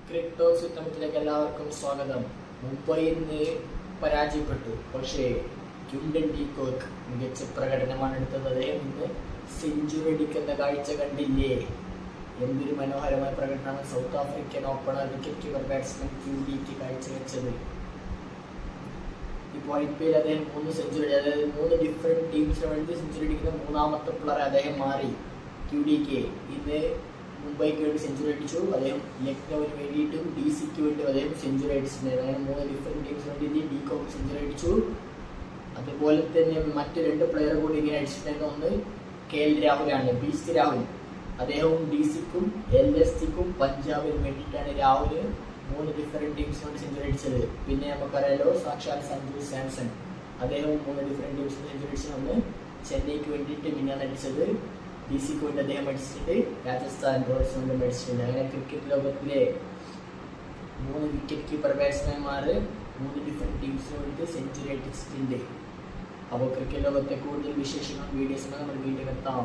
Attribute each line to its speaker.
Speaker 1: Cricket സിസ്റ്റത്തിലേക്ക് എല്ലാവർക്കും സ്വാഗതം. മുംബൈ ഇന്ന് പരാജയപ്പെട്ടു. പക്ഷേ ക്വിന്റൻ ഡി കോക്ക് മികച്ച പ്രകടനമാണ് എടുത്തത്. അദ്ദേഹം ഇന്ന് സെഞ്ചുറി അടിക്കുന്ന കാഴ്ച കണ്ടില്ലേ? എന്തൊരു മനോഹരമായ പ്രകടനമാണ് south African opener wicketkeeper batsman ക്യൂഡിക്ക് കാഴ്ചവെച്ചത്. ഇപ്പോൾ IPL അദ്ദേഹം 3 സെഞ്ചുറി, അതായത് 3 ഡിഫറെന്റ് ടീംസിന് വേണ്ടി സെഞ്ചുറി അടിക്കുന്ന മൂന്നാമത്തെ പ്ലെയർ അദ്ദേഹം മാറി. ക്യൂഡിക്ക് ഇന്ന് മുംബൈക്ക് വേണ്ടി സെഞ്ചുറി അടിച്ചു. അദ്ദേഹം ലക്നൌവിന് വേണ്ടിയിട്ടും DCക്ക് വേണ്ടി അദ്ദേഹം സെഞ്ചുറി അടിച്ചിട്ടുണ്ട്. അങ്ങനെ 3 ഡിഫറെന്റ് ടീംസിന് വേണ്ടി ഡി കോക്ക് സെഞ്ചുറി അടിച്ചു. അതുപോലെ തന്നെ മറ്റ് 2 പ്ലെയർ കൂടി ഇങ്ങനെ അടിച്ചിട്ടുണ്ട്. ഒന്ന് KL രാഹുലാണ്, ബീസ്റ്റ് രാഹുൽ. അദ്ദേഹവും DCക്കും LSTക്കും പഞ്ചാബിനും വേണ്ടിയിട്ടാണ് രാഹുൽ 3 ഡിഫറെന്റ് ടീംസിന് വേണ്ടി സെഞ്ചുറി അടിച്ചത്. പിന്നെ നമുക്കറിയാലോ സാക്ഷാൽ സഞ്ജു സാംസൺ, അദ്ദേഹവും 3 ഡിഫറെന്റ് ടീംസിന് സെഞ്ചുറി അടിച്ചത്. ഒന്ന് ചെന്നൈക്ക് വേണ്ടിയിട്ട് മിന്നാണ് അടിച്ചത്, DCക്ക് വേണ്ടി അദ്ദേഹം അടിച്ചിട്ടുണ്ട്, രാജസ്ഥാൻ റോയൽസിന് വേണ്ടി അടിച്ചിട്ടുണ്ട്. അങ്ങനെ ക്രിക്കറ്റ് ലോകത്തിലെ 3 വിക്കറ്റ് കീപ്പർ ബാറ്റ്സ്മാൻമാർ 3 ഡിഫറെന്റ് ടീംസിന് വേണ്ടി സെഞ്ചുറി അടിച്ചിട്ടുണ്ട്. അപ്പോൾ ക്രിക്കറ്റ് ലോകത്തെ കൂടുതൽ വിശേഷങ്ങളും വീഡിയോസും നമ്മൾ വീണ്ടും എത്താം.